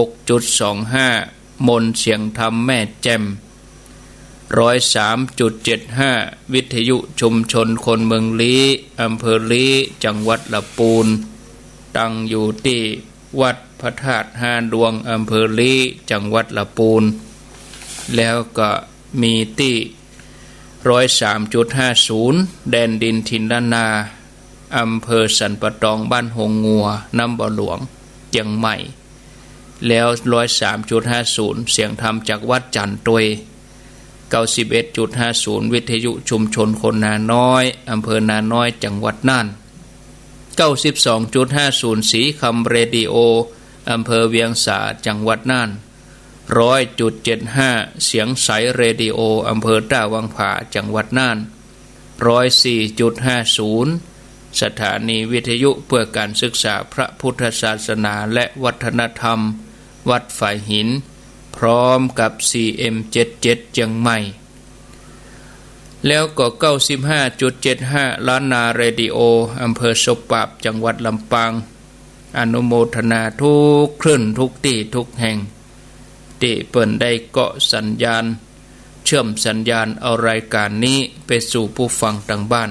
6.25 มนเสียงธรรมแม่แจ่ม 103.75 วิทยุชุมชนคนเมืองลี้อำเภอลี้จังหวัดลำพูนตั้งอยู่ที่วัดพระธาตุ5 ดวงอำเภอลี้จังหวัดลำพูนแล้วก็มีที่ 103.50 แดนดินถิ่นล้านนาอำเภอสันปะตองบ้านหงงัวน้ำบ่อหลวงเชียงใหม่แล้ว 103.50 เสียงธรรมจากวัดจันทรย91.50 วิทยุชุมชนคนนาน้อยอำเภอนาน้อยจังหวัดน่าน 92.50 สีคำเรดิโออำเภอเวียงสาจังหวัดน่าน 100.75 เสียงใสเรดิโออำเภอท่าวังผาจังหวัดน่าน 104.50 สถานีวิทยุเพื่อการศึกษาพระพุทธศาสนาและวัฒนธรรมวัดฝ่ายหินพร้อมกับ CM77 เชียงใหม่แล้วก็ 95.75 ล้านนาเรดิโออำเภอศพปราบจังหวัดลำปางอนุโมทนาทุกคลื่นทุกที่ทุกแห่งที่เปิ่นได้เกาะสัญญาณเชื่อมสัญญาณเอารายการนี้ไปสู่ผู้ฟังต่างบ้าน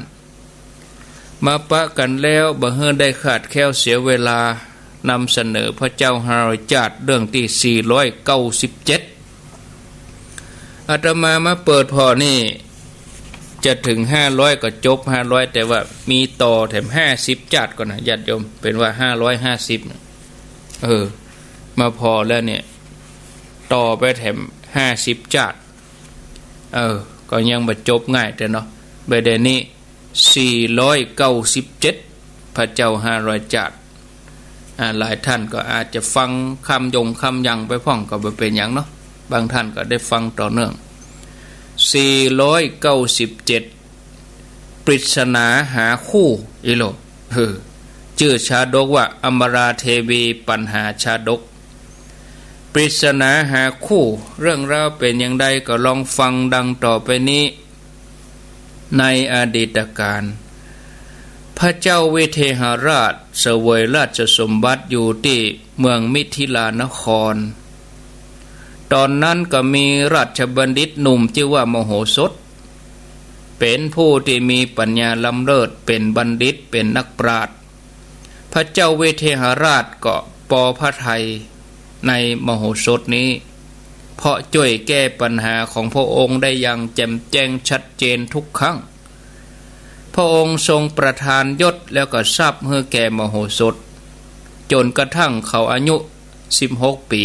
มาปะกันแล้วบ่เฮือได้ขาดแคลวเสียเวลานำเสนอพระเจ้าฮารจาดเรื่องที่497อาตมาเปิดพอนี่จะถึง500ก็จบ500แต่ว่ามีต่อแถม50จาดก่อนนะญาติโยมเป็นว่า550มาพอแล้วเนี่ยต่อไปแถม50จาดก็ยังบ่จบง่ายแต่เนาะใบเดนี้497พระเจ้า500จาดหลายท่านก็อาจจะฟังคำยังไปพ่องก็บ่เป็นหยังเนาะบางท่านก็ได้ฟังต่อเนื่อง497ปริศนาหาคู่อีโลชื่อชาดกว่าอมราเทวีปัญหาชาดกปริศนาหาคู่เรื่องราวเป็นอย่างใดก็ลองฟังดังต่อไปนี้ในอดีตการพระเจ้าวิเทหราชเสวยราชสมบัติอยู่ที่เมืองมิถิลานครตอนนั้นก็มีราชบัณฑิตหนุ่มชื่อว่ามโหสถเป็นผู้ที่มีปัญญาล้ำเลิศเป็นบัณฑิตเป็นนักปราชญ์พระเจ้าวิเทหราชก็ปอพระทัยในมโหสถนี้เพราะช่วยแก้ปัญหาของพระองค์ได้อย่างแจ่มแจ้งชัดเจนทุกครั้งพระองค์ทรงประทานยศแล้วก็ทรัพย์ให้แก่มโหสถจนกระทั่งเขาอายุ16 ปี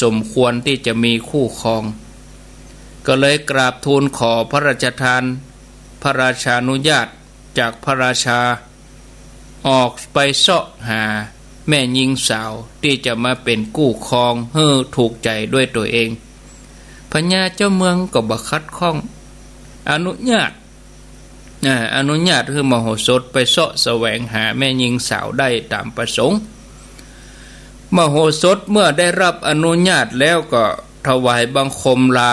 สมควรที่จะมีคู่ครองก็เลยกราบทูลขอพระราชทานพระราชานุญาตจากพระราชาออกไปเสาะหาแม่หญิงสาวที่จะมาเป็นกู้ครองให้ถูกใจด้วยตัวเองพญาเจ้าเมืองก็บ่คัดข้องอนุญาตคือมโหสถไปเสาะแสวงหาแม่หญิงสาวได้ตามประสงค์มโหสถเมื่อได้รับอนุญาตแล้วก็ถวายบังคมลา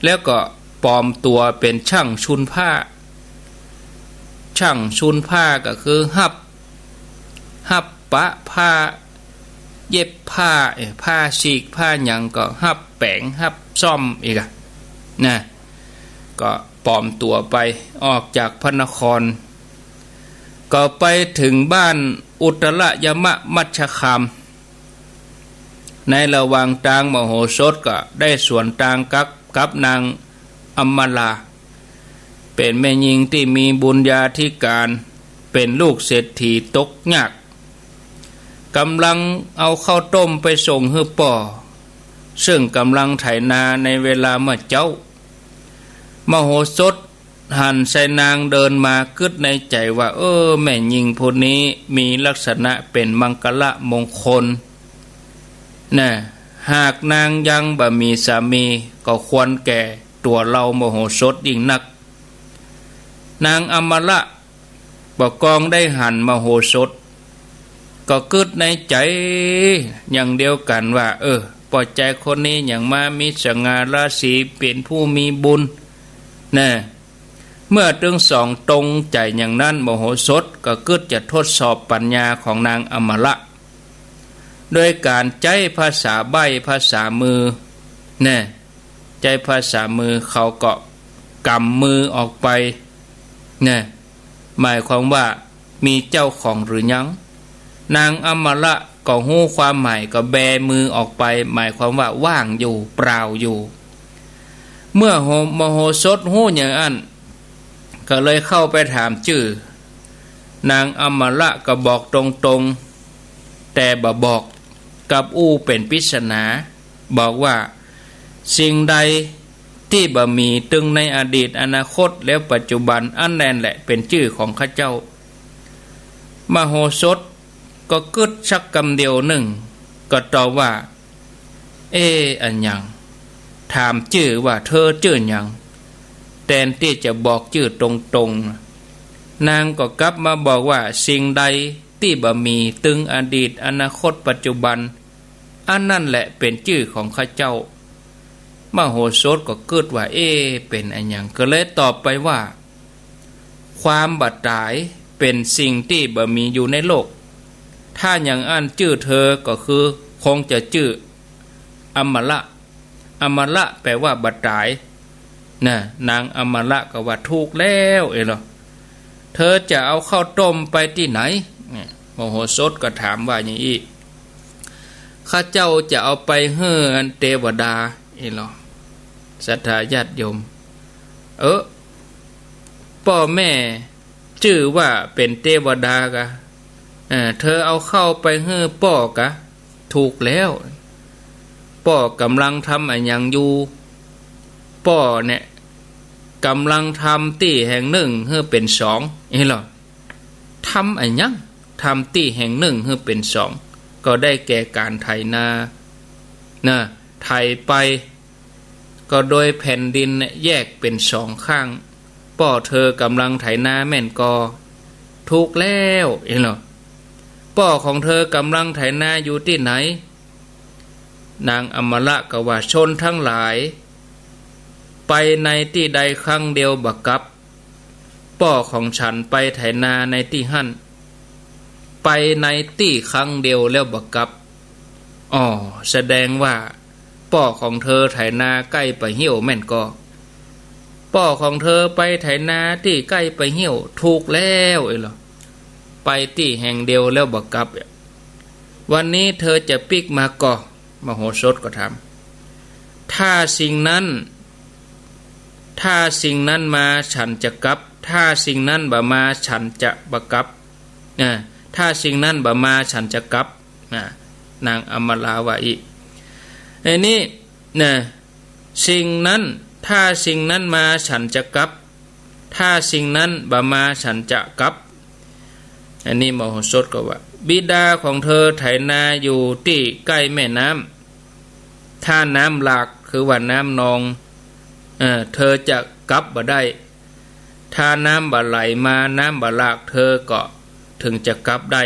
แล้วก็ปลอมตัวเป็นช่างชุนผ้าก็คือหับปะผ้าเย็บผ้าฉีกผ้าหยังก็หับแปงหับซ่อมอีกนะก็ปลอมตัวไปออกจากพระนครก็ไปถึงบ้านอุตรยมะมัชคามในระหว่างทางมโหสถก็ได้สวนทางกับนางอมราเป็นแม่หญิงที่มีบุญญาธิการเป็นลูกเศรษฐีตกยากกำลังเอาข้าวต้มไปส่งให้ป่อซึ่งกำลังไถนาในเวลาเมื่อเจ้ามโหสถหันใส่นางเดินมากึดในใจว่าแม่หญิงผู้นี้มีลักษณะเป็นมังกรมงคลหากนางยังบ่มีสามีก็ควรแก่ตัวเรามโหสถยิ่งนักนางอมระบ่กองได้หันมโหสถก็กึดในใจอย่างเดียวกันว่าปล่อยใจคนนี้อย่างมามีสง่าราศีเป็นผู้มีบุญเมื่อทั้งสองตรงใจอย่างนั้นมโหสถก็กึดจะทดสอบปัญญาของนางอมระ โดยการใช้ภาษาใบ้ภาษามือเนี่ยใช้ภาษามือเขาก็กำมือออกไปเนี่ยหมายความว่ามีเจ้าของหรือยังนางอมละก็หู้ความหมายก็แบมือออกไปหมายความว่าว่างอยู่เปล่าอยู่เมื่อมโหสถหู้อย่างนั้นก็เลยเข้าไปถามชื่อนางอมละก็บอกตรงๆแต่บ่บอกกับอู้เป็นปริศนาบอกว่าสิ่งใดที่บ่มีตึงในอดีตอนาคตแล้วปัจจุบันอันนั้นแหละเป็นชื่อของข้าเจ้ามโหสถก็กึดชักคำเดียวหนึ่งก็ตอบว่าอันยังถามชื่อว่าเธอชื่อยังแทนที่จะบอกชื่อตรงๆนางก็กลับมาบอกว่าสิ่งใดที่บ่มีตึงอดีตอนาคตปัจจุบันอันนั่นแหละเป็นชื่อของข้าเจ้ามโหสถก็เกิดว่าเป็นอันยังก็เลยตอบไปว่าความบัดตายเป็นสิ่งที่บ่มีอยู่ในโลกถ้าอย่างอันชื่อเธอก็คือคงจะชื่ออมละอมละแปลว่าบัดตายนะนางอมละก็ว่าถูกแล้วเหรอเธอจะเอาข้าวต้มไปที่ไหนมโหสถก็ถามว่าอย่างนี้ข้าเจ้าจะเอาไปให้อันเทวดาเหรอศรัทธาญาติโยมพ่อแม่ชื่อว่าเป็นเทวดากะเธอเอาเข้าไปให้พ่อกะถูกแล้วพ่อกำลังทำอะไรอย่างอยู่พ่อเนี่ยกำลังทำตีแห่งหนึ่งให้เป็นสองเหรอทำอะไรยังทำตีแห่งหนึ่งให้เป็นสองก็ได้แก่การไถนาไถไปก็โดยแผ่นดินแยกเป็นสองข้างพ่อเธอกำลังไถนาแม่นก็ถูกแล้วเหรอพ่อของเธอกำลังไถนาอยู่ที่ไหนนางอมละก็ว่าชนทั้งหลายไปในที่ใดครั้งเดียวบักกับพ่อของฉันไปไถนาในที่หั่นไปในที่ครั้งเดียวแล้วบักกับแสดงว่าพ่อของเธอไถนาใกล้ไปเหี่ยวแม่นก็พ่อของเธอไปไถนาที่ใกล้ไปเหี่ยวถูกแล้วเหรอไปที่แห่งเดียวแล้วบักกับวันนี้เธอจะปิกมาก่อมโหสถก็ถามถ้าสิ่งนั้นมาฉันจะกลับถ้าสิ่งนั้นบ่มาฉันจะบักกับถ้าสิ่งนั้นบ่มาฉันจะกลับนางอมลาว่าอีกนี่สิ่งนั้นถ้าสิ่งนั้นมาฉันจะกลับถ้าสิ่งนั้นบ่มาฉันจะกลับอันนี้มโหสถก็ว่าบิดาของเธอไถนาอยู่ที่ใกล้แม่น้ำถ้าน้ำหลากคือว่าน้ำนองเธอจะกลับบ่ได้ถ้าน้ำบ่ไหลมาน้ำบ่หลากเธอก็ถึงจะกลับได้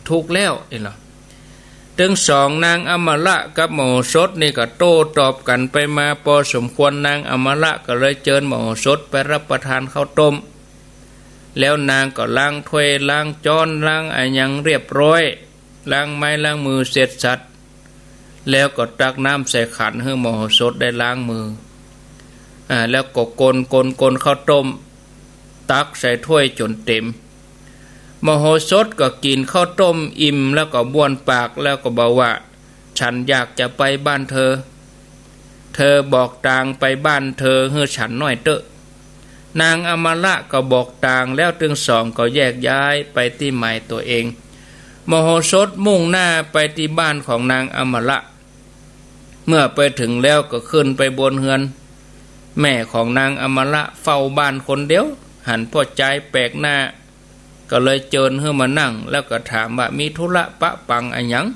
ถูกแล้วเหรอถึงสองนางอมละกับมโหสถนี่ก็โต้ตอบกันไปมาพอสมควรนางอมละก็เลยเชิญมโหสถไปรับประทานข้าวต้มแล้วนางก็ล้างถ้วยล้างจานล้างอะไรอย่างเรียบร้อยล้างไม้ล้างมือเสร็จสัตว์แล้วก็ตักน้ำใส่ขันให้มโหสถได้ล้างมือแล้วก็กลข้าวต้มตักใส่ถ้วยจนเต็มมโหสถก็กินข้าวต้มอิ่มแล้วก็บ้วนปากแล้วก็บอกว่าฉันอยากจะไปบ้านเธอบอกทางไปบ้านเธอให้ฉันหน่อยเถอะนางอมละก็บอกทางแล้วทั้งสองก็แยกย้ายไปที่หมายตัวเองมโหสถมุ่งหน้าไปที่บ้านของนางอมละเมื่อไปถึงแล้วก็ขึ้นไปบนเฮือนแม่ของนางอมละเฝ้าบ้านคนเดียวหันพอใจแปลกหน้าก็เลยเชิญให้มานั่งแล้วก็ถามว่ามีธุระปะปังอะไรยัง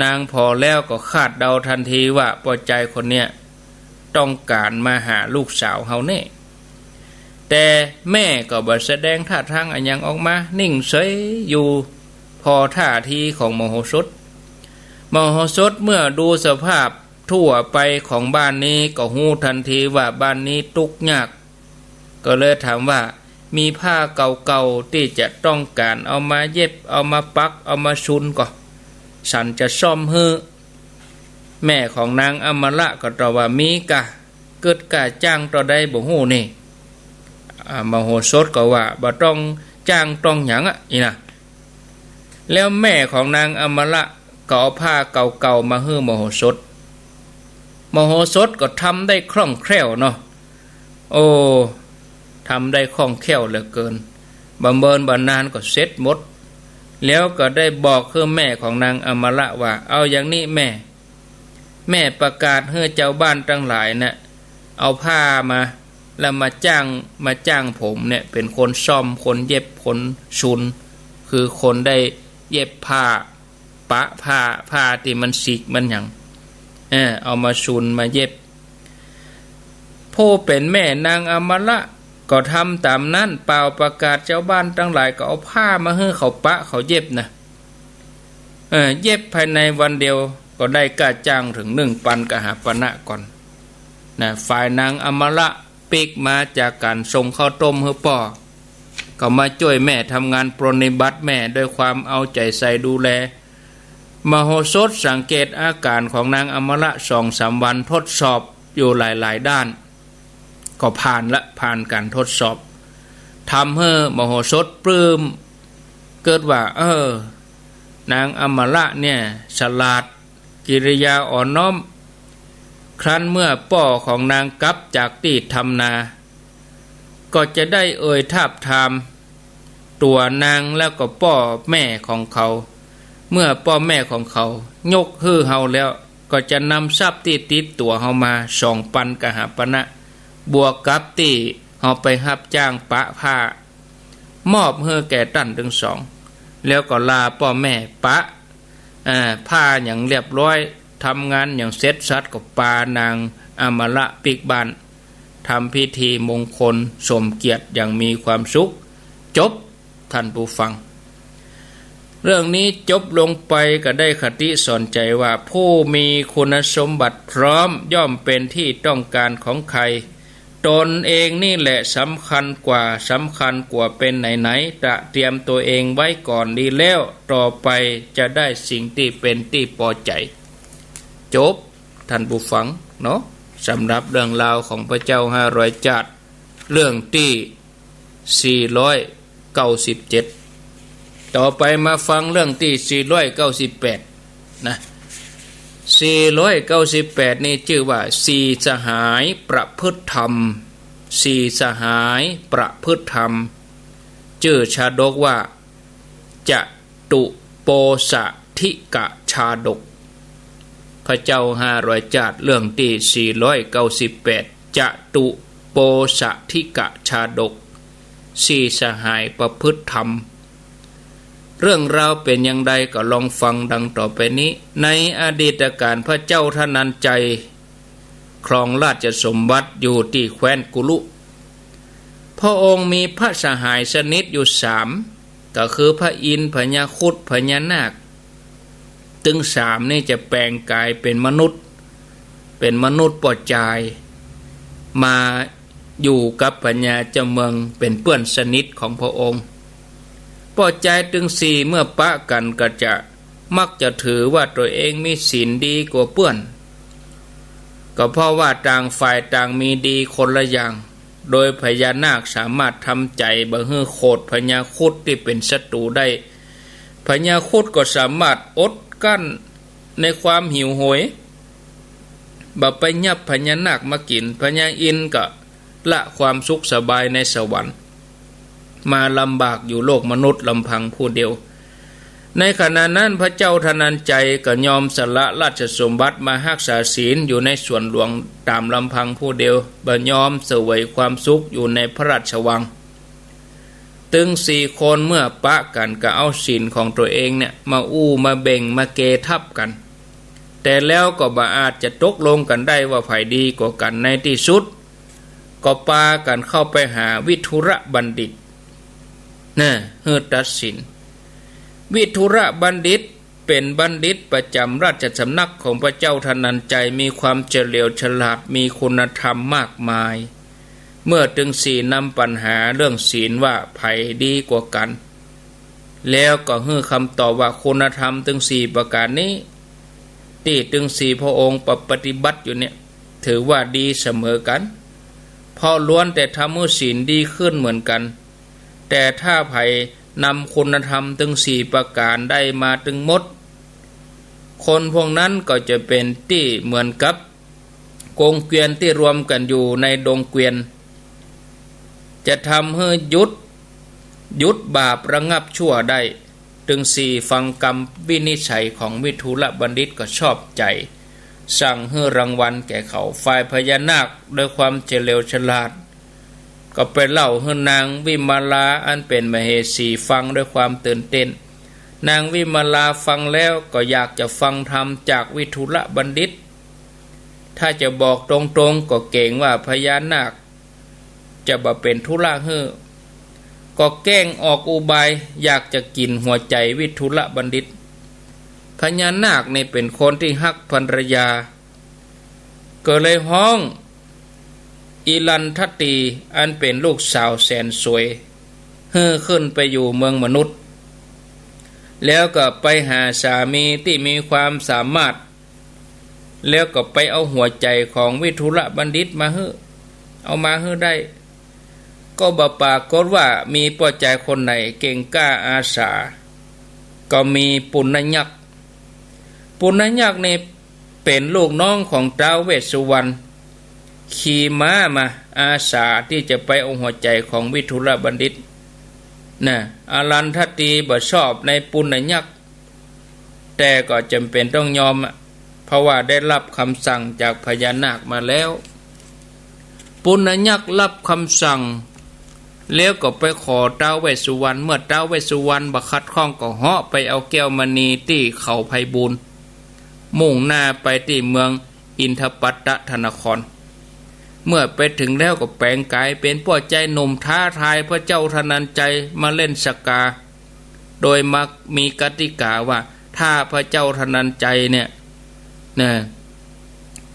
นางพอแล้วก็คาดเดาทันทีว่าพอใจคนเนี้ยต้องการมาหาลูกสาวเฮาแน่แต่แม่ก็บ่แสดงท่าทางอะไรยังออกมานิ่งเฉยอยู่พอท่าทีของมโหสถเมื่อดูสภาพทั่วไปของบ้านนี้ก็หู้ทันทีว่าบ้านนี้ทุกข์ยากก็เลยถามว่ามีผ้าเก่าๆที่จะต้องการเอามาเย็บเอามาปักเอามาชุนก็ ฉันจะซ่อมฮื้อแม่ของนางอมละก็ตอบว่ามีกะเกิดกะจ้างต่อได้บ่ฮู้นี่มโหสถก็ว่าบ่ต้องจ้างต้องหยังอีนะแล้วแม่ของนางอมละก็เอาผ้าเก่าๆมาฮื้อมโหสถก็ทำได้คล่องแคล่วเนาะโอ้ทำได้คล่องแคล่วเหลือเกินบำเพ็ญบานานก็เสร็จหมดแล้วก็ได้บอกคือแม่ของนางอมละว่าเอาอย่างนี้แม่ประกาศให้เจ้าบ้านทั้งหลายนะเอาผ้ามาแล้วมาจ้างผมเนี่ยเป็นคนซ่อมคนเย็บคนชุนคือคนได้เย็บผ้าปะผ้าที่มันสิกมันหยังเอามาชุนมาเย็บผู้เป็นแม่นางอมละก็ทำตามนั้นเป่าประกาศเจ้าบ้านทั้งหลายก็เอาผ้ามาให้เขาปะเขาเย็บนะเย็บภายในวันเดียวก็ได้ค่าจ้างถึง1 ปันกหาปณะก่อนนะฝ่ายนางอมละปีกมาจากการส่งข้าวต้มให้ป่อก็มาช่วยแม่ทำงานปรนนิบัติแม่ด้วยความเอาใจใส่ดูแลมโหสถสังเกตอาการของนางอมละ2-3 วันทดสอบอยู่หลายด้านก็ผ่านการทดสอบทำให้มโหสถปลื้มเกิดว่านางอมละเนี่ยฉลาดกิริยาอ่อนน้อมครั้นเมื่อป่อของนางกลับจากที่ทำนาก็จะได้ทาบทามตัวนางแล้วก็ป่อแม่ของเขาเมื่อป่อแม่ของเขายกฮื้อเฮาแล้วก็จะนำทรัพย์ที่ติดตัวเฮามา2 ปันกหาปณะบวกกับที่เฮาไปรับจ้างปะผ้ามอบให้แก่ตั้นทั้งสองแล้วก็ลาป่อแม่ปะผ้าอย่างเรียบร้อยทำงานอย่างเสร็จสัดกับปานางอมละปิกบ้านทำพิธีมงคลสมเกียรติอย่างมีความสุขจบท่านผู้ฟังเรื่องนี้จบลงไปก็ได้คติสอนใจว่าผู้มีคุณสมบัติพร้อมย่อมเป็นที่ต้องการของใครตนเองนี่แหละสำคัญกว่าเป็นไหนเตรียมตัวเองไว้ก่อนดีแล้วต่อไปจะได้สิ่งที่เป็นที่พอใจจบท่านผู้ฟังเนาะสำหรับเรื่องราวของพระเจ้า500 จาดเรื่องที่497ต่อไปมาฟังเรื่องที่498นะ498นี่ชื่อว่า4 สหายประพฤติธรรม4 สหายประพฤติธรรมชื่อชาดกว่าจะตุโปสถิกะชาดกพระเจ้า500 จาดเรื่องที่498จะตุโปสถิกะชาดก4 สหายประพฤติธรรมเรื่องราวเป็นอย่างไรก็ลองฟังดังต่อไปนี้ในอดีตการพระเจ้าธนัญชัยครองราชสมบัติอยู่ที่แคว้นกุลุพระองค์มีพระสหายสนิทอยู่3ก็คือพระอินทร์พญาครุฑพญานาคถึง3นี่จะแปลงกายเป็นมนุษย์ปอดจายมาอยู่กับพญาเจ้าเมืองเป็นเพื่อนสนิทของพระองค์ปอดใจถึง4เมื่อปะกันก็จะมักจะถือว่าตัวเองมีศีลดีกว่าเพื่อนก็เพราะว่าต่างฝ่ายต่างมีดีคนละอย่างโดยพญานาคสามารถทำใจบ่ให้โคตรพญาครุฑที่เป็นศัตรูได้พญาครุฑก็สามารถอดกั้นในความหิวโหยบ่ไปยับพญานาคมากินพญาอินทร์ก็ละความสุขสบายในสวรรค์มาลำบากอยู่โลกมนุษย์ลำพังผู้เดียวในขณะนั้นพระเจ้าธนัญชัยก็ยอมสละราชสมบัติมารักษาศีลอยู่ในส่วนหลวงตามลำพังผู้เดียวบ่ยอมเสวยความสุขอยู่ในพระราชวังตึง4 คนเมื่อปะกันก็เอาศีลของตัวเองเนี่ยมามาเบ่งมาเกทับกันแต่แล้วก็บ่อาจจะตกลงกันได้ว่าฝ่ายดีกว่ากันในที่สุดก็ปากันเข้าไปหาวิทุรบัณฑิตเฮือตัดสินวิทุรบัณฑิตเป็นบัณฑิตประจำราชสำนักของพระเจ้าธนัญชัยมีความเฉลียวฉลาดมีคุณธรรมมากมายเมื่อถึง4นำปัญหาเรื่องศีลว่าไผดีกว่ากัน แล้วก็ให้คำตอบว่าคุณธรรมถึง4ประการนี้ที่ถึง4พระองค์ปฏิบัติอยู่เนี่ยถือว่าดีเสมอกันเพราะล้วนแต่ทำให้ศีลดีขึ้นเหมือนกันแต่ถ้าไผนำคุณธรรมถึง4ประการได้มาถึงหมดคนพวกนั้นก็จะเป็นที่เหมือนกับกงเกวียนที่รวมกันอยู่ในดงเกวียนจะทำให้หยุดบาประงับชั่วได้ถึง4ฟังกรรมวินิจฉัยของวิทุลบัณฑิตก็ชอบใจสั่งให้รางวัลแก่เขาฝ่ายพญานาคด้วยความเฉลียวฉลาดก็ไปเล่าให้นางวิมาลาอันเป็นมเหสีฟังด้วยความตื่นเต้นนางวิมาลาฟังแล้วก็อยากจะฟังธรรมจากวิทุลบัณฑิตถ้าจะบอกตรงๆก็เก่งว่าพญานาคจะบ่เป็นธุระให้ก็แกล้งออกอุบายอยากจะกินหัวใจวิทุลบัณฑิตพญานาคนี่เป็นคนที่ฮักภรรยาก็เลยห้องอิลันทตีอันเป็นลูกสาวแสนสวยเฮ่อขึ้นไปอยู่เมืองมนุษย์แล้วก็ไปหาสามีที่มีความสามารถแล้วก็ไปเอาหัวใจของวิทุลบัณฑิตมาเฮ่อเอามาเฮ่อได้ก็บ่ปรากฏว่ามีปัจจัยคนไหนเก่งกล้าอาสาก็มีปุณณยักษ์นี่เป็นลูกน้องของท้าวเวสสุวรรณขี่ม้ามาอาสาที่จะไปเอาหัวใจของวิทุลบัณฑิตนะอรันทตีบ่ชอบในปุณณยักษ์แต่ก็จำเป็นต้องยอมเพราะว่าได้รับคำสั่งจากพญานาคมาแล้วปุณณยักษ์รับคำสั่งแล้วก็ไปขอท้าวเวสสุวรรณเมื่อท้าวเวสสุวรรณบัคัดข้องก็เหาะไปเอาแก้วมณีที่เขาไพบูลย์มุ่งหน้าไปที่เมืองอินทปัตตธนครเมื่อไปถึงแล้วก็แปลงกายเป็นพ่อใจหนุ่มท้าทายพระเจ้าธนัญชัยมาเล่นสกาโดยมักมีกติกาว่าถ้าพระเจ้าธนัญชัยเนี่ย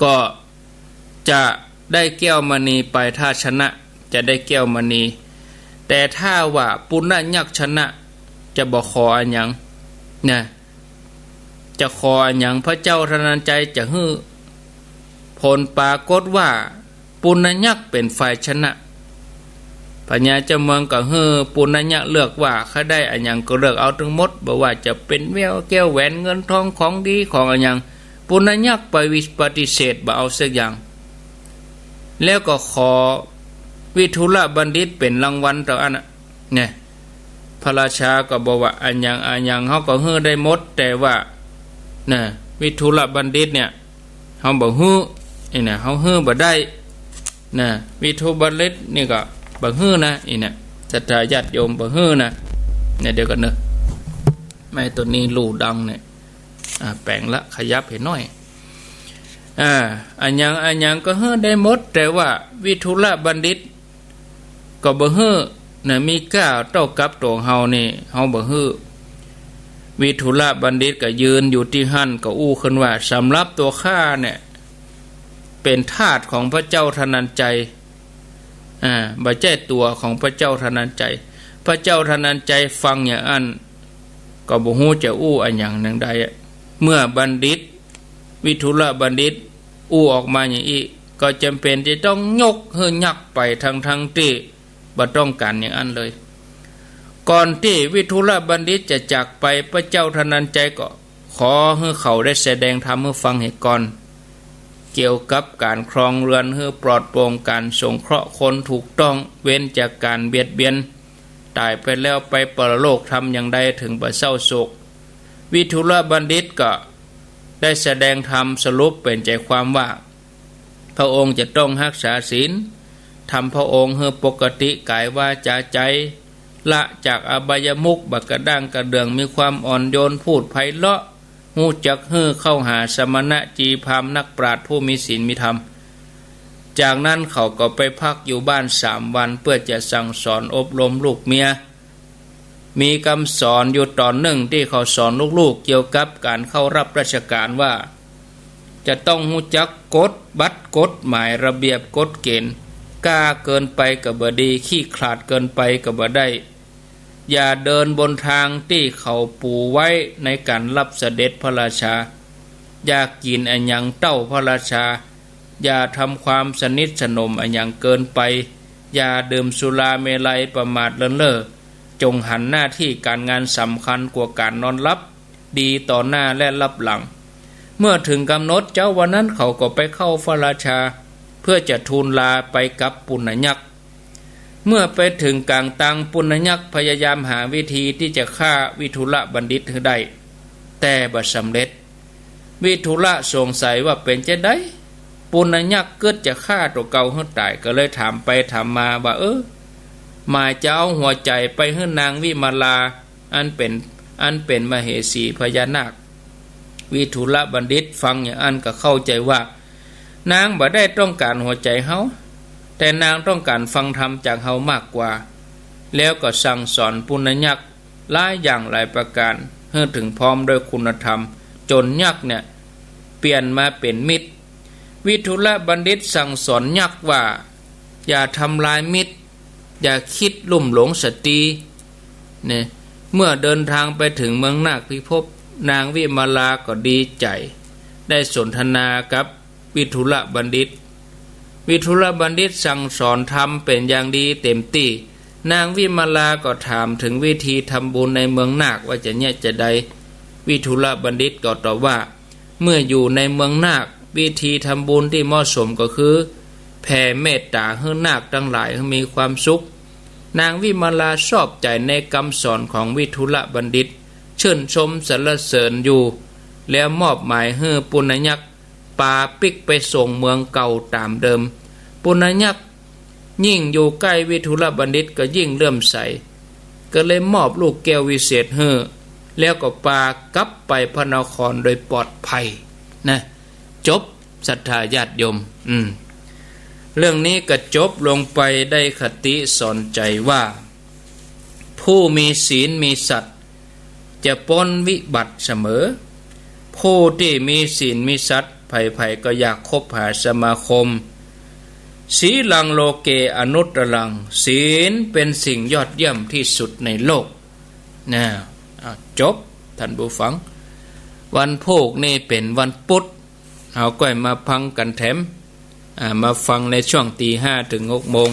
ก็จะได้แก้วมณีไปถ้าชนะจะได้แก้วมณีแต่ถ้าว่าปุณณยักษ์ชนะจะบอกขออันยังจะขออันยังพระเจ้าธนัญชัยจะฮื้อผลปรากฏว่าปุณณยักษ์เป็นฝ่ายชนะพญาเจ้าเมืองก็ฮื้อปุณณยักษ์เลือกว่าเขาได้อันยังก็เลือกเอาทั้งหมดบอกว่าจะเป็นแววแก้วแหวนเงินทองของดีของอันยังปุณณยักษ์ปฏิเสธบ่เอาสักอย่างแล้วก็ขอวิทุลบัณฑิตเป็นรางวัลต่ออันเนี่ยพระราชาก็บอกว่าอันยังเขาก็ฮื้อได้หมดแต่ว่าวิทุลบัณฑิตเนี่ยเขาบอกฮื้อเนี่ยเขาฮื้อบ่ได้วิทุลบัณฑิตนี่ก็บ่ฮื้อนะศรัทธาญาติโยมบ่ฮื้อนะเนี่ยเดี๋ยวกันเนอะไม่ตัวนี้ลู่ดังเนี่ยแปลงละขยับให้น้อยอันยังก็ฮื้อได้หมดแต่ว่าวิทุลบัณฑิตก็บ่ฮื้อมีก้าวเท่ากับตัวเฮานี่เฮาบ่ฮื้อวิทุลบัณฑิตก็ยืนอยู่ที่หั่นก็อู้ขึ้นว่าสำหรับตัวข้าเนี่ยเป็นทาสของพระเจ้าธนัญชัยบ่ใช่ตัวของพระเจ้าธนัญชัยพระเจ้าธนัญชัยฟังอย่างอันก็บ่ฮู้จะอู้อันหยังนึงใดเมื่อบัณฑิตวิทุลบัณฑิตอู้ออกมาอย่างนี้ก็จำเป็นที่ต้องยกเฮือยักไปทั้งที่บ่ต้องการอย่างอันเลยก่อนที่วิทุลบัณฑิตจะจากไปพระเจ้าธนัญชัยก็ขอให้เขาได้แสดงธรรมให้ฟังให้ก่อนเกี่ยวกับการครองเรือนให้ปลอดโปร่งการสงเคราะห์คนถูกต้องเว้นจากการเบียดเบียนตายไปแล้วไปปรโลกทำอย่างใดถึงบ่เศร้าโศกวิทุลบัณฑิตก็ได้แสดงธรรมสรุปเป็นใจความว่าพระองค์จะต้องรักษาศีลทำพระองค์ให้ปกติกายวาจาใจละจากอบายมุขบักกระด้างกระเดืองมีความอ่อนโยนพูดไพเราะหูจักเข้าหาสมณะจีพามนักปราชญ์ผู้มีศีลมีธรรมจากนั้นเขาก็ไปพักอยู่บ้าน3 วันเพื่อจะสั่งสอนอบรมลูกเมียมีคำสอนอยู่ตอนหนึ่งที่เขาสอนลูกๆเกี่ยวกับการเข้ารับราชการว่าจะต้องหูจักกฎบัตรกฎหมายระเบียบกฎเกณฑ์กล้าเกินไปก็บ่ดีขี้ขลาดเกินไปก็บ่ได้ อย่าเดินบนทางที่เขาปูไว้ในการรับเสด็จพระราชาอย่ากินอันยังเต้าพระราชาอย่าทำความสนิทสนมอันยังเกินไปอย่าดื่มสุราเมลัยประมาทเลินเล่อจงหันหน้าที่การงานสำคัญกว่าการนอนหลับดีต่อหน้าและรับหลังเมื่อถึงกำหนดเจ้าวันนั้นเขาก็ไปเข้าพระราชาเพื่อจะทูลลาไปกับปุณณยักษ์เมื่อไปถึงกลางตังปุณณยักษ์พยายามหาวิธีที่จะฆ่าวิทุระบัณฑิตให้ได้แต่บ่สำเร็จวิทุระสงสัยว่าเป็นจะได้ปุณณยักษ์เกิดจะฆ่าตัวเก่าให้ตายก็เลยถามไปถามมาว่าหมายจะเอาหัวใจไปให้นางวิมาลาอันเป็นมเหสีพญานาควิทุระบัณฑิตฟังอย่างอันก็เข้าใจว่านางบ่ได้ต้องการหัวใจเฮาแต่นางต้องการฟังธรรมจากเฮามากกว่าแล้วก็สั่งสอนปุณณยักษ์หลายอย่างหลายประการให้ถึงพร้อมด้วยคุณธรรมจนยักษ์เนี่ยเปลี่ยนมาเป็นมิตรวิทุระบัณฑิตสั่งสอนยักษ์ว่าอย่าทำลายมิตรอย่าคิดลุ่มหลงสตรีเนี่ยเมื่อเดินทางไปถึงเมืองนาคพิภพนางวิมาลาก็ดีใจได้สนทนากับวิทุระบัณฑิตวิทุระบัณฑิตสั่งสอนธรรมเป็นอย่างดีเต็มที่นางวิมาลาก็ถามถึงวิธีทำบุญในเมืองนาคว่าจะเนี่ยจะใดวิทุระบัณฑิตก็ตอบว่าเมื่ออยู่ในเมืองนาควิธีทำบุญที่เหมาะสมก็คือแผ่เมตตาให้นาคทั้งหลายให้มีความสุขนางวิมาลาชอบใจในคำสอนของวิทุระบัณฑิตชื่นชมสรรเสริญอยู่แล้วมอบหมายให้ปุณณยักษ์ปาปิกไปส่งเมืองเก่าตามเดิมปุณณยักษ์ยิ่งอยู่ใกล้วิทุระบัณฑิตก็ยิ่งเลื่อมใสก็เลยมอบลูกแก้ววิเศษให้แล้วก็ปากลับไปพระนครโดยปลอดภัยนะจบศรัทธาญาติโยมเรื่องนี้ก็จบลงไปได้คติสอนใจว่าผู้มีศีลมีสัตย์จะพ้นวิบัติเสมอผู้ที่มีศีลมีสัตย์ไผ่ๆก็อยากคบหาสมาคมศีลังโลเกอนุตตรังศีลเป็นสิ่งยอดเยี่ยมที่สุดในโลกนะจบท่านผู้ฟังวันโภคนี่เป็นวันพุธเอาก็มาพังกันแถมมาฟังในช่วงตี 5 ถึง 6 โมง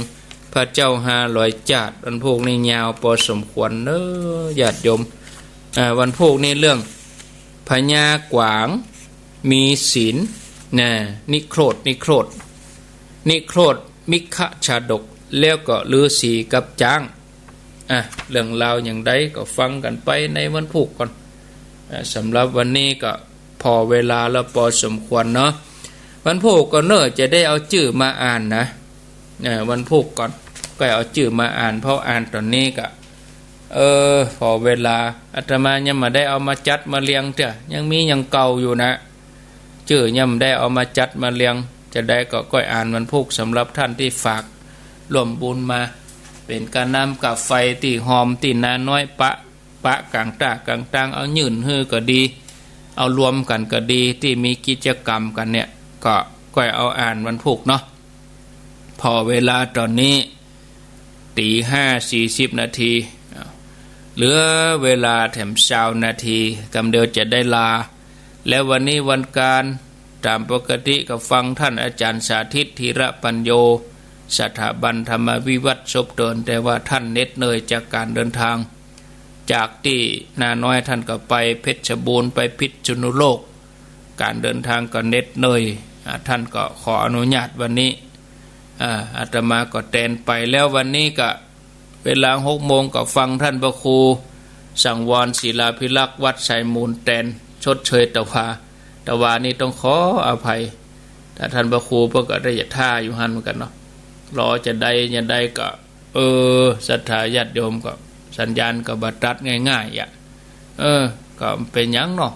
พระเจ้า500 จาดวันโภคนี่ยาวพอสมควรเน้อญาติโยมวันโภคนี่เรื่องพญากวางมีศีลนิโครธมิขชาดกแล้วก็ฤาษีกับจ้างเรื่องราวอย่างใดก็ฟังกันไปในวันพุธก่อนสำหรับวันนี้ก็พอเวลาแล้วพอสมควรเนาะวันพุธก็เนอะจะได้เอาชื่อมาอ่านนะวันพุธก่อนก็เอาชื่อมาอ่านเพราะอ่านตอนนี้ก็พอเวลาอาตมายังมาได้เอามาจัดมาเรียงเถอะยังมียังเก่าอยู่นะชื่อยังได้เอามาจัดมาเรียงจะได้ก็อ่านวันพุธสำหรับท่านที่ฝากร่วมบุญมาเป็นการนำกับไฟตีหอมตีนาน้อยปะกลางตังเอายืนฮือก็ดีเอารวมกันก็ดีที่มีกิจกรรมกันเนี่ยก็เอาอ่านวันพุธเนาะพอเวลาตอนนี้ตี 5:40 นาทีเหลือเวลาแถม20 นาทีกำเดียวจะได้ลาแล้ววันนี้วันการตามปกติก็ฟังท่านอาจารย์สาธิตธีระปัญโยสถาบันธรรมวิวัฒน์ศพเดินแต่ว่าท่านเหน็ดเหนื่อยจากการเดินทางจากที่นาน้อยท่านก็ไปเพชรบูรณ์ไปพิษณุโลกการเดินทางก็เหน็ดเหนื่อยท่านก็ขออนุญาตวันนี้อาตมาก็แทนไปแล้ววันนี้ก็เวลา 6 โมงก็ฟังท่านพระครูสังวรศิลาภิลักษ์วัดไชมูลแทนชดเชยตวานี่ต้องขออภัยถ้าท่านพระครูเพิ่นก็ได้ท่าอยู่หั่นเหมือนกันเนาะรอจะได้ก็ศรัทธาญาติโยมก็สัญญาณก็บ่ตัดง่ายๆก็เป็นหยังเนาะ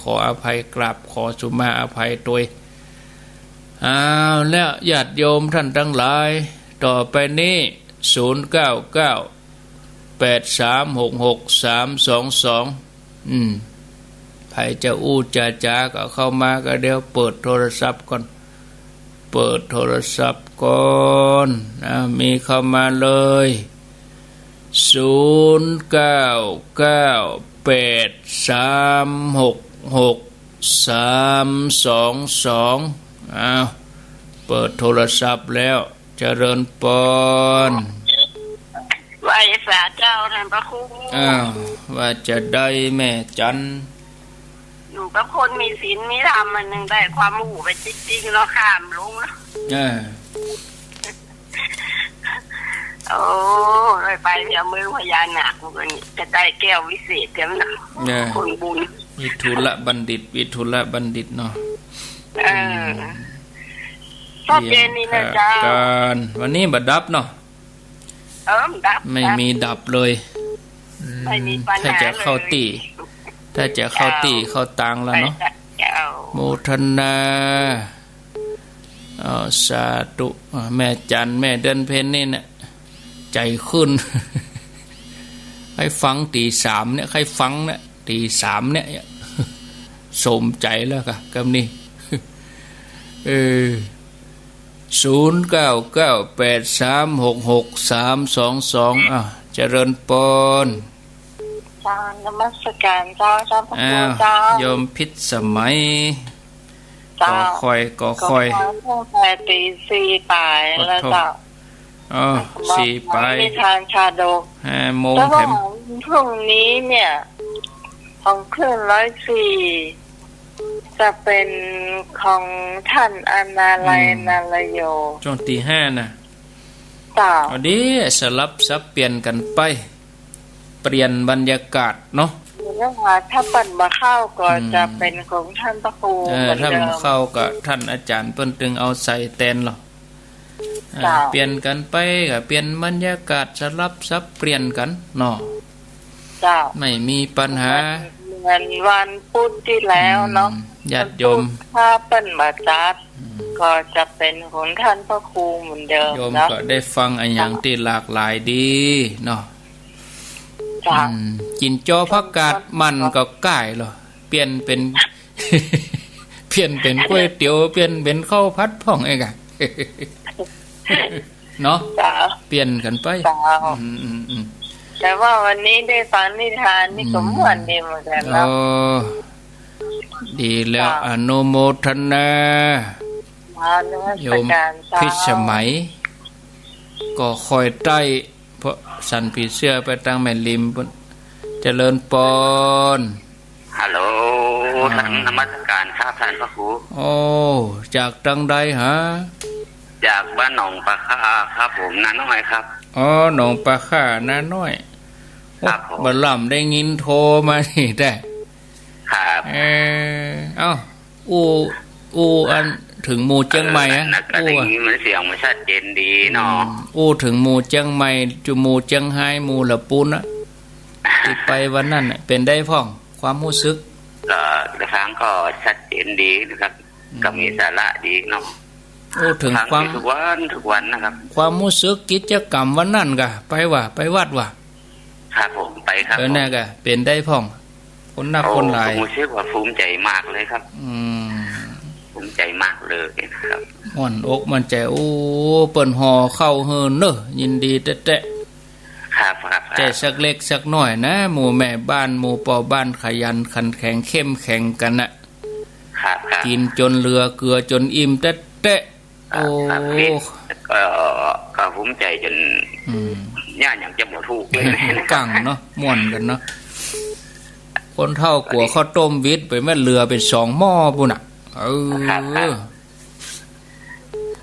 ขออภัยกราบขอสุมาอภัยตัวแล้วญาติโยมท่านทั้งหลายต่อไปนี้09983663322ใครจะอู้จาก็เข้ามาก็เดี๋ยวเปิดโทรศัพท์ก่อนมีเข้ามาเลย 0998366322อ้าวเปิดโทรศัพท์แล้วเจริญปอนไหว้สาเจ้าท่านพระครูอ้าวว่าจะได้แม่จันอยู่กับคนมีศีลมีธรรมมันนึงได้ความรู้ไปจริงๆเนาะข้ามลงเนาะโอ้ยไปเดี๋ยวมือพญานาคมันจะได้แก้ววิเศษกันนะคนบุญวิทุลบัณฑิตเนาะชอบเย็นนี่นะเจ้าการวันนี้บัดดับเนาะดับไม่มีดับเลยไม่มีปัญหาถ้าจะเข้าตังแล้วเนาะโมทนาสาธุแม่จันแม่เดินเพนนี่เนี่ยใจขึ้นให้ฟังตี 3เนี่ยให้ฟังเนี่ยตี 3เนี่ยสมใจแล้วกับนี่0998366322เจริญปอนนมัสการเจ้าพระคุณเจ้าโยมพิษสมัยก็คอยตั้งแต่ตี 4 ปลายแล้วเจ้า4 ปลายนิทานชาดก5 โมงแถมพรุ่งนี้เนี่ยของคลื่น104จะเป็นของท่านอนาลัยนาลโยช่วงตี 5น่ะจ้าดีสลับซับเปลี่ยนกันไปเปลี่ยนบรรยากาศเนาะถ้าปั่นมาเข้าก็จะเป็นของท่านพระครูถ้ามันเข้าก็ท่านอาจารย์เปิ้นตึงเอาใส่แตนหรอเปลี่ยนกันไปก็เปลี่ยนบรรยากาศสลับซับเปลี่ยนกันเนาะไม่มีปัญหาเหมือนวันพุธที่แล้วเนาะญาติโยมถ้าเปิ้นมาจัดก็จะเป็นของท่านพระครูเหมือนเดิมโยมก็ได้ฟังอันอย่างที่หลากหลายดีเนาะกินจอผักกาดมันก็ก่ายหรอเปลี่ยนเป็นก๋วยเตี๋ยวเปลี่ยนเป็นข้าวผัดพ่องไอ้กะเนาะเปลี่ยนกันไปแต่ว่าวันนี้ได้ฟังนิทานนี่ก็ม่วนดีเหมือนกันเนาะดีแล้วอนุโมทนาโยมพิสมัยก็คอยใต้เพราะสันผีเสื้อไปตั้งแม่ริมเจริญปอนฮัลโหลท่านนมัสการครับท่านพระครูโอ้จากตังใดฮะจากบ้านหนองปลาค่าครับผมน้าน้อยครับหนองปลาค่าน้าน้อยครับผมบัลลัมได้ยินโทรมานี่ได้ครับอู้อันถึงหมู่เจียงใหม่ฮะมันเสียงมันชัดเจนดีเนาะถึงหมู่เจียงใหม่จุหมู่เจียงไฮ้หมู่ละปูนนะที่ไปวันนั้นเป็นได้พ่องความรู้สึกทางก็ชัดเจนดีนะครับก็มีสาระดีเนาะถึงความทุกวันนะครับความรู้สึกกิจกรรมวันนั้นกะไปวัดครับผมไปครับน่ะกะเป็นได้พ่องคนนักคนหลายผมรู้สึกว่าภูมิใจมากเลยครับภูมิใจมากเลยนะครับอ่อนอกมันใจเปิ้นห่อเข้าเฮินเนอะยินดีแตะครับใจสักเล็กสักน้อยนะหมู่แม่บ้านหมู่ปอบ้านขยันขันแข็งเข้มแข็งกันน่ะกินจนเรือเกลือจนอิ่มแตะก็ภูมิใจจนย่าอย่างจะบ่ถูกเลยกังเนาะม่วนกันเนาะคนเฒ่ากลัวข้าวต้มวิทย์ไปแม่เรือเป็น2หม้อพุ่นน่ะ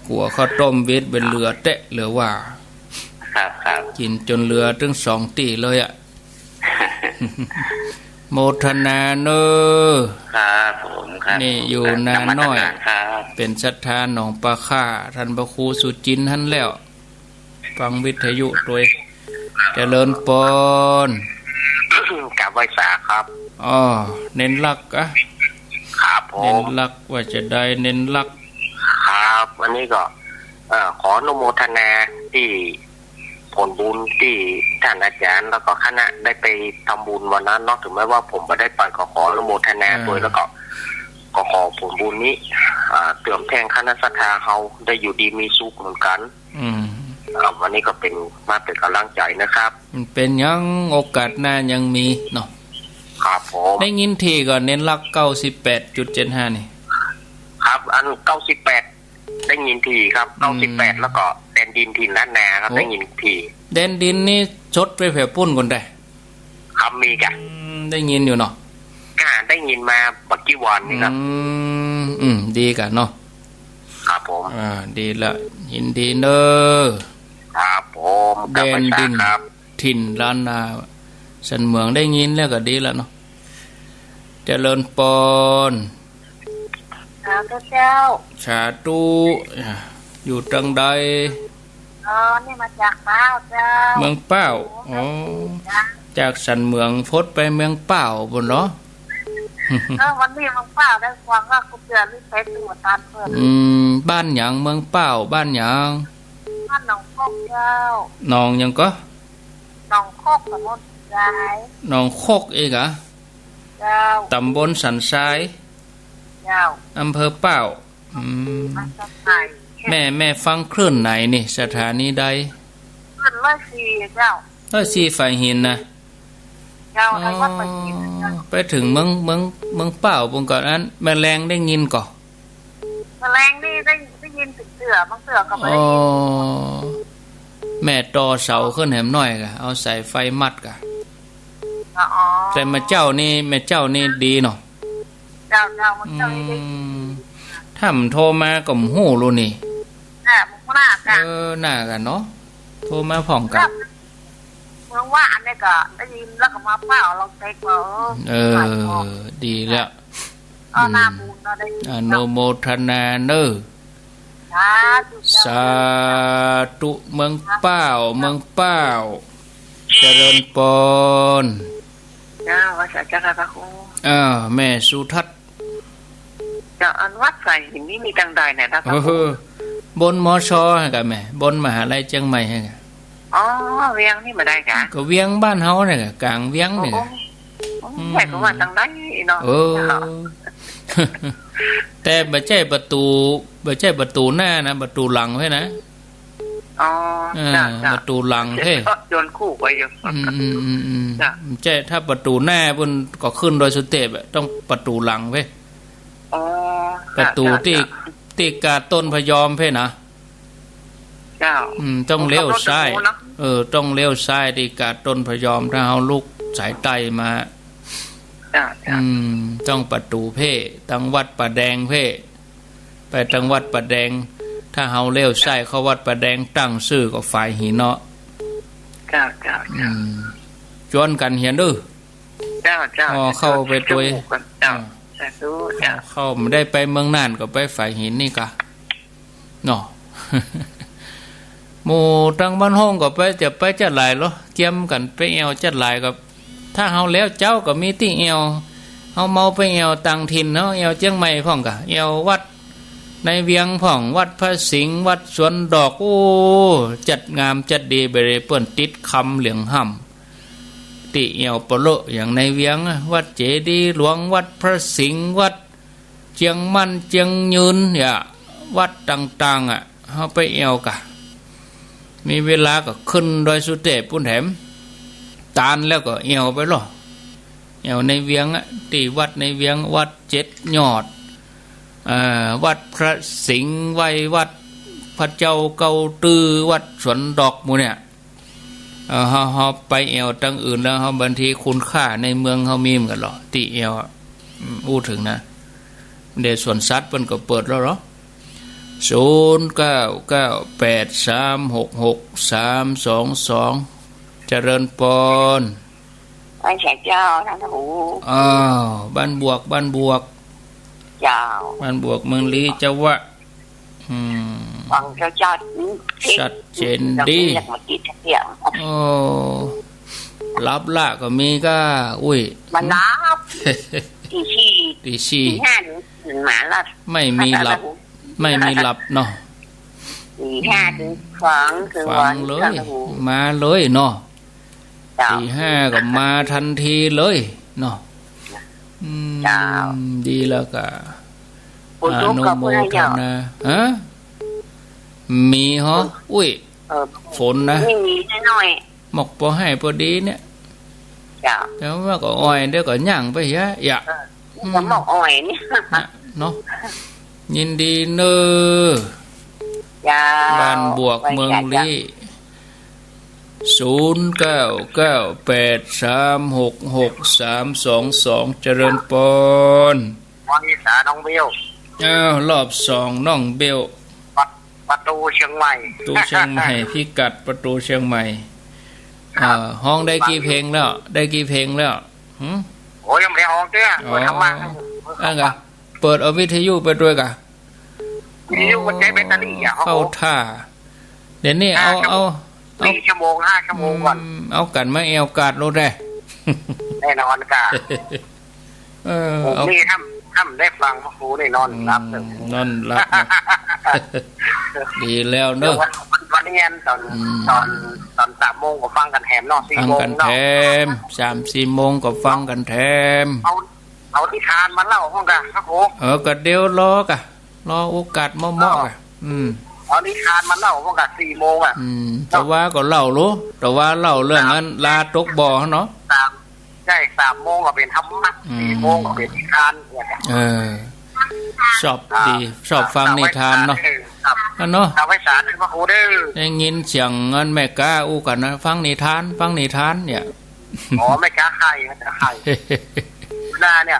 กลัวข้าวต้มวิทย์เป็นเรือแตะเหลือว่ากินจนเรือถึง2 ตีเลยอ่ะโมทนาเนอครับผมครับนี่อยู่นาน้อยเป็นศรัทธาหนองปลาค่าท่านพระครูสุจินท่านแล้วฟังวิทยุด้วยเจริญปอนกับไว้สาครับเน้นลักอะครับผมเน้นลักว่าจะได้เน้นลักครับวันนี้ก็ขออนุโมทนาที่ผลบุญที่ท่านอาจารย์แล้วก็คณะได้ไปทำบุญวันนั้นนอกถึงแม้ว่าผมไม่ได้ไปขออนุโมทนาด้วยแล้วก็ขอผลบุญนี้เติมแทงคณะศรัทธาเฮาได้อยู่ดีมีสุขเหมือนกัน วันนี้ก็เป็นมาเป็นกำลังใจนะครับเป็นยังโอกาสหน้ายังมีเนาะครับผมได้ยินทีก่อนเน้นลัก 98.75 นี่ครับอัน98ได้ยินทีครับ98แล้วก็แดนดินทินล้านนาครับได้ยินทีแดนดินนี่ชดไปแผ่ปุ้นคนได้ครับมีกะได้ยินอยู่เนาะได้ยินมาปักกี่วันนี่ครับดีกันเนาะครับผมดีละยินดีเนอครับผมแดนดินถิ่นล้านนาสันเมืองได้ยินแล้วก็ดีแล้วเนาะเจริญปนเจ้าชาตูอยู่ตรงใดนี่มาจากเป้าเจ้าเมืองเป้าจากสันเมืองพดไปเมืองเป้าบนเหรอวันนี้เมืองเป้าได้ฟังว่ากูเจอลิเฟสตัวตามเพื่อนบ้านหยังเมืองเป้าบ้านหยังบ้านหนองโคกเจ้าหนองยังก็หนองโคกตำบลสันทรายหนองโคกเองเหรอเจ้าตำบลสันทรายเจ้าอำเภอเป้าแม่ฟังคลื่นไหนนี่สถานีใดคลื่น104เจ้า104ฝ่ายหินนะเจ้าทางวัดฝ่ายหินไปถึงเมืองเป้าปุ่งก่อนนั้นแมลงได้ยินก่อแมลงนี่ได้ยินถึงเสือบางเสือก็ไม่ได้ยินแม่ต่อเสาขึ้นแหมหน่อยกะเอาใส่ไฟมัดกะแต่แม่เจ้านี่ดีเนาะเจ้ามันเจ้านี่ดีถ้ามันโทรมาก็หู้รู้นี่มันหน้ากันหน้ากันเนาะโทรมาผ่องกันเมืองว่าอันนี้ก็ได้ยินแล้วก็มาเป้าเราเต็กดีแล้วหน้าบุญเราได้อนุโมทนาเนอสาธุเมืองเป้าเจริญปนว่าจะค่ะพระครูแม่สุทัศน์จะอันวัดใส่หินนี้มีตังใดเนี่ยนะบนมชกันแม่บนมหาลัยเชียงใหม่ฮะเวียงนี่มาได้กะก็เวียงบ้านเฮาเนี่ยกลางเวียงเนี่ยใช่ก็ว่าตังใดเนาะแต่บ่ใช่ประตูหน้านะประตูหลังไว้นะประตูหลังเพ่โยนคู่ไว้อยู่ใช่ถ้าประตูหน้าบนก็ขึ้นโดยสเต็ปต้องประตูหลังเพ่ประตูที่กาต้นพยอมเพ่นะต้องเลี้ยวซ้ายต้องเลี้ยวซ้ายที่กาต้นพยอมถ้าเฮาลุกสายไตมาต้องประตูเพ่ตังวัดป่าแดงเพ่ไปตังวัดป่าแดงถ้าเฮาเลี้ยวซ้ายเข้าวัดป่าแดงตั้งชื่อก็ฝ่ายหินเนาะจวนกันเหียนดื้อเข้าไปตัวเข้าไม่ได้ไปเมืองน่านก็ไปฝ่ายหินนี่กะเนาะหมู่ตังบ้านห้องก็ไปจะไปจัดหลายเหรอเกี่ยมกันไปแอวจัดหลายกับถ้าเฮาแล้วเจ้าก็มีที่แอวเฮาเมาไปแอวต่างถิ่นเนาะแอวเชียงใหม่พ่องกะแอววัดในเวียงพ่องวัดพระสิงห์วัดสวนดอกโอ้จัดงามจัดดีไปเลยเปิ้นติดคำเหลืองห่ำติแอวปะโลอย่างในเวียงวัดเจดีย์หลวงวัดพระสิงห์วัดเจียงมันเจียงยืนเนี่ยวัดต่างๆเฮาไปแอวกะมีเวลาก็ขึ้นโดยสุเทพปุ่นแถมตานแล้วก็เอวไปหรอเอวในเวียงตีวัดในเวียงวัด7 ยอดวัดพระสิงห์ไว้วัดพระเจ้าเกาตือวัดสวนดอกหมู่เนี่ยเฮาไปเอวตั้งอื่นแล้วเฮาบางทีคุณค่าในเมืองเฮามีเหมือนกันหรอตีเอวอู้ถึงนะเดชสวนสัตว์เพิ่นก็เปิดแล้วหรอ0998366322เจริญปนไอ้แขกเจ้าท่านหูบ้านบวกเจ้าบ้านบวกเมืองลีเจ้าวะฟังเจ้าชัดเจนดีรับละก็มีก็อุ้ยมันรับตีสี่5 หมาลัดไม่มีหลับเนาะ4-5 ถึง 2 ถึงวันเลยมาเลยเนาะ4-5ก็มาทันทีเลยเนาะดีแล้วก็อนุโมทนามีเหรออุ้ย ฝนนะ นี่มีน้อย หมกพอให้พอดีเนี่ย เจ้า แต่ว่าก็อ้อยเดี๋ยวก็ย่างไปเยอะอย่า สมบอกอ่อยนี่ เนาะยินดีเนอ จ้า บ้านบวกเมืองลี้0998366322เจริญปน วันนี้สาน้องเบี้ยว อ้าวรอบ2น้องเบล ประตูเชียงใหม่ ประตูเชียงใหม่พิกัดประตูเชียงใหม่ห้องได้กี่เพลงแล้วได้กี่เพลงแล้วหืม โอ้ยยังไม่ได้ออกเด้อเปิดทำมา อันกะเปิดเอาวิทยุไปด้วยกะ วิทยุมันใช้แบตเตอรี่อ่ะ เข้าท่าเดี๋ยวนี้เอา4 ชั่วโมง 5 ชั่วโมงก่อน เอากันมาแอวกาดรถได้ แน่นอนกะ ผม เอา นี่ทำได้ฟังพระครูได้นอนรับเลย นอนรับนะดีแล้วเนอะ วันนี้ตอน3 โมงก็ฟังกันแถมเนาะ ฟั 4 ง โมง กันแถ เนาะ ม3-4 โมงก็ฟังกันแถม เอานิทานมาเล่าห้องกันพระครู ก็เดี๋ยวรอโอกาสเหมาะๆกะเอานิทานมาเล่าห้องกัน4 โมงอ่ะ แต่ว่าก็เล่ารู้แต่ว่าเล่าเรื่องนั้นลาตกบ่อเนาะ ใช่3 โมงก็เป็นธรรมะ4 โมงก็เป็นนิทานเนี่ย ชอบดีชอบฟังนิทานเนาะเนาะ เอาไว้สารให้พระครูเด้อ ได้ยินเสียงเงินแม่กาอู้กันนะฟังนิทานเนี่ย อ๋อไม่กล้าไข่ไม่กล้าไข่หน้าเนี่ย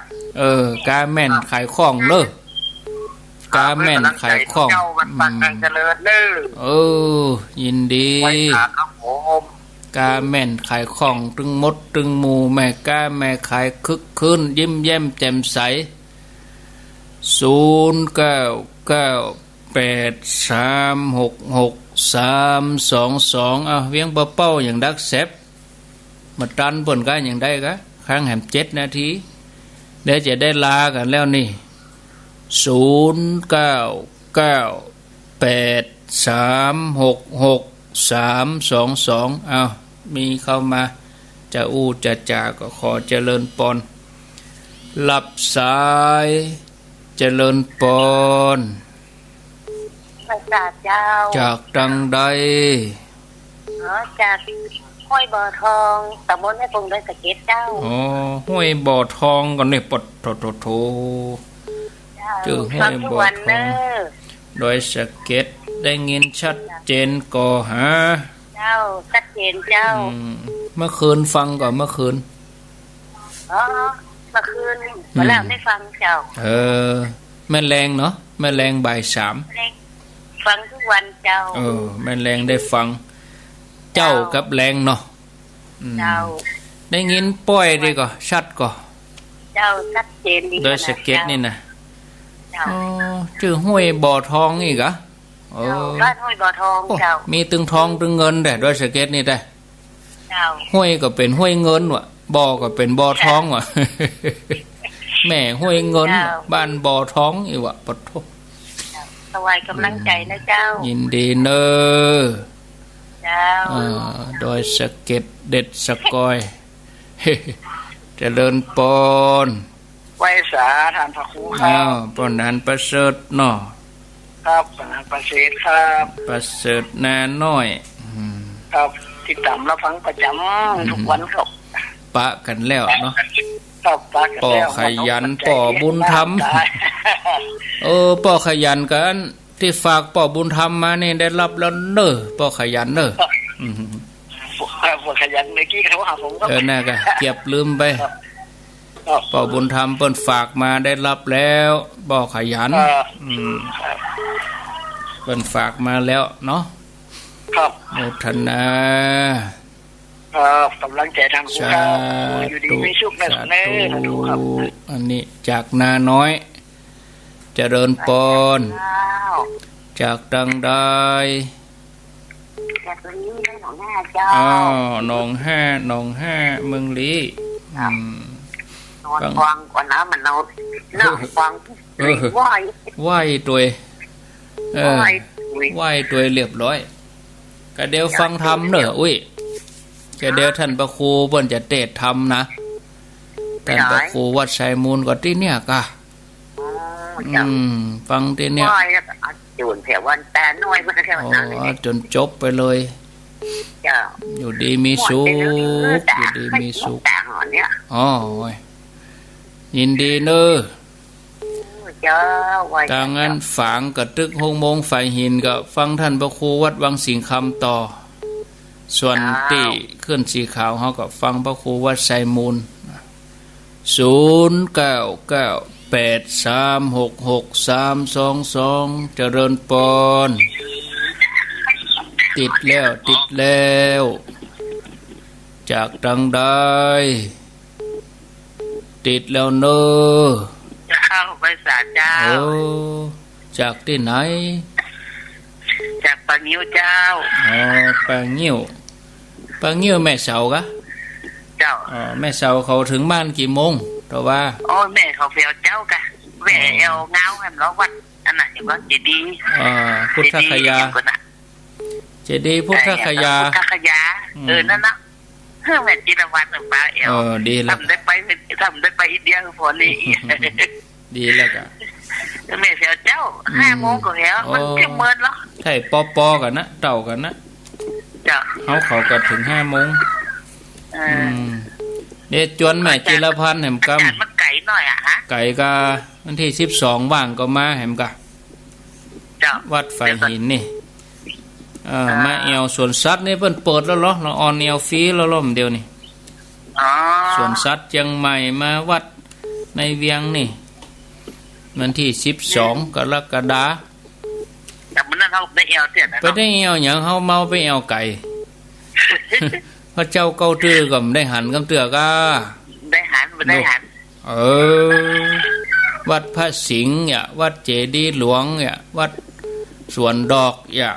กาแม่นขายของเด้อกาแม่นขายของ เจ้ามันปังกันเจริญเด้อยินดี ไว้ขาครับผม กาแม่นขายของตึงมดตึงหมูแม่กาแม่ขายคึกคืนยิ้มแย้มแจ่มใส0998366322เวียงเป้าอย่างดักแซบมาตันเปิ่นกันอย่างได้กะค้างแหม7 นาทีเดี๋ยวจะได้ลากันแล้วนี่0998366322มีเข้ามาจะอู้จะจาก็ขอเจริญปนรับสายเจริญปน พระเจ้า จากดังใด จากห้วยบ่อทองตำบลแม่ปงดอยสะเก็ดเจ้า ห้วยบ่อทองก่อนนี่ปดโถเจอห้วยบ่อทองดอยสะเก็ดได้ยินชัดเจนก่อหาเจ้าชัดเจนเจ้าเมื่อคืนฟังก่อนเมื่อคืนเมื่อคืนมาแล้วได้ฟังเจ้าแม่แรงเนาะแม่แรงบ่าย 3ฟังทุกวันเจ้าแม่แรงได้ฟังเจ้ากับแรงเนาะเจ้าได้ยินป้อยดีก็ชัดก็เจ้าชัดเจนดีโดยสเก็ตนี่นะชื่อห้วยบ่อทองอีกเหรอบ้านห้วยบ่อทองเจ้ามีตึงทองตึงเงินแต่โดยสเก็ตนี่ได้เจ้าห้วยก็เป็นห้วยเงินว่ะบ่อก็เป็นบ่อทองว่ะแม่ห้วยเงินบ้านบ่อทองอีกว่ะปะโถสวายกำลังใจนะเจ้ายินดีเนอเจ้าโดยสเก็ตเด็ดสกอยเจริญปนไว้สาทานพระครูครับปนนั้นประเสริฐเนาะครับปนนั้นประเสริฐครับประเสริฐนาน้อยครับติดตามรับฟังประจำทุกวันครับปะกันแล้วเนาะป่อขยันป่อบุญธรรมป่อขยันกันที่ฝากป่อบุญธรรมมานี่ได้รับแล้วเนอป่อขยันเนอป่อขยันเมื่อกี้เขาหาผมก็น่าก็เก็บลืมไปป่อบุญธรรมเปิ้นฝากมาได้รับแล้วป่อขยันเปิ้นฝากมาแล้วเนาะครับโมทนากำลังใจทางครูครับอยู่ดีมีสุขนะแน่ครับอันนี้จากนาน้อยเจริญปนจากดังใดจากนี้ได้หนองห้าเจ้าหนองห้าเมืองลี้นอนฟังกว่าน้ำมันเอาหน้าฟังไหวตัวไหวตัวเรียบร้อยก็เดี๋ยวฟังธรรมเนอะอุ้ยก็เดี๋ยวท่านพระครูเพิ่นจะเทศธรรมนะท่านพระครูวัดไชมูลก็ที่เนี่ยกะ เจ้าฟังทีเนี่ยจูนแถววันแต่น้อยมันแค่วันนั้นจนจบไปเลยเจ้าอยู่ดีมีสุขอยู่ดีมีสุขแต่หอนเนี่ยอ๋อยินดีเนอะทางนั้นฝังกระตึกหงมงไฟหินก็ฟังท่านพระครูวัดวังสิงห์คำต่อส่วนที่ขึ้นสีขาวเขาก็ฟังพระครูวัดไซมูล0998366322เจริญปอนติดแล้วจากดังใดติดแล้วเนอจะเข้าไปศาลเจ้าจากที่ไหนจากปางงิ้วเจ้าปางงิ้วแม่เสากะเจ้าแม่เสาเขาถึงบ้านกี่โมงแต่ว่าแม่เขาเฟียวเจ้ากะแม่เอวเงาแหมล้อวัดอันไหนว่าเจดีพุทธคยาเจดีพุทธคยานั่นนะแม่จิรวัตรหนึ่งปลาเอวดีแล้วทำได้ไปอินเดียพอดีดีแล้วกะแม่เฟียวเจ้า5 โมงก็แล้วมันเที่ยงเมินแล้วใช่ปอกันนะเต่ากันนะจ้ะเขาก็ถึง5 โมงเนี่ยจวนแม่จิรพันธ์แหมกำมันไก่หน่อยฮะไก่ก็วันที่12ว่างก็มาแหมกะวัดไฟหินนี่มาเอวสวนสัตว์นี่เพิ่นเปิดแล้วเหรอเราออนเอวฟรีแล้วล้มเดียวนี่สวนสัตว์เชียงใหม่มาวัดในเวียงนี่วันที่12กรกฎาคมแต่มันนั่นเขาได้เอวเสียนะไปได้เอวอย่างเขาเมาไปเอวไก่พระเจ้าเก้าตื้อก็ได้หันกำเตือก็ได้หันวัดพระสิงห์เนี่ยวัดเจดีย์หลวงเนี่ยวัดสวนดอกเนี่ย